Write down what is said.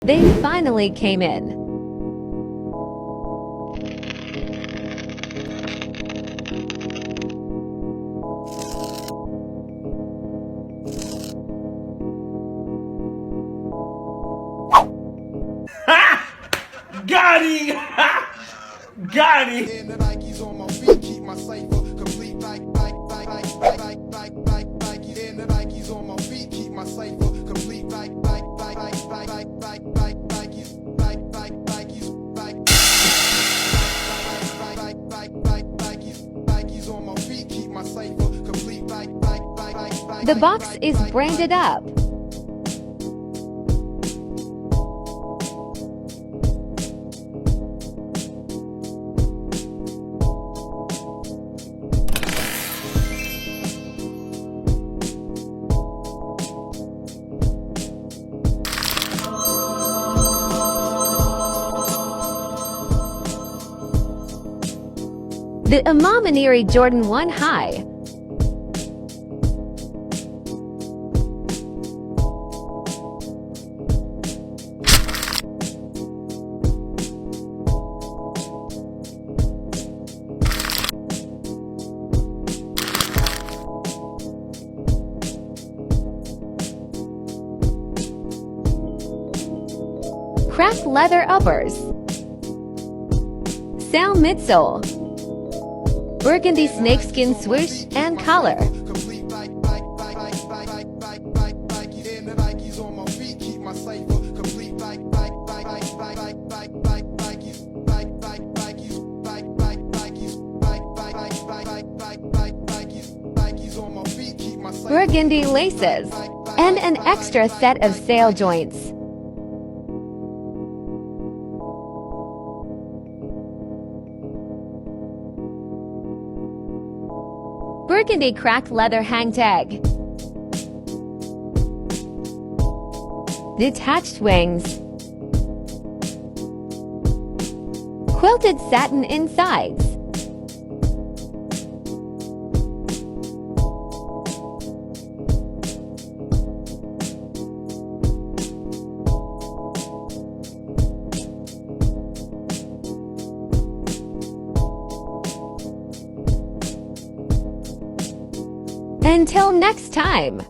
They finally came in. Got him! Got him! And the Nikes on my feet keep my cipher complete. Nikes. And the Nikes on my feet keep my cipher complete. Nikes. Nikes on my feet keep my cipher complete. The box is branded up. The Ma Maniere Jordan 1 High. Craft leather uppers. Sound midsole. Burgundy snakeskin swoosh and collar. Burgundy laces. And an extra set of sail joints. Burgundy cracked leather hang tag. Detached wings. Quilted satin insides. Until next time.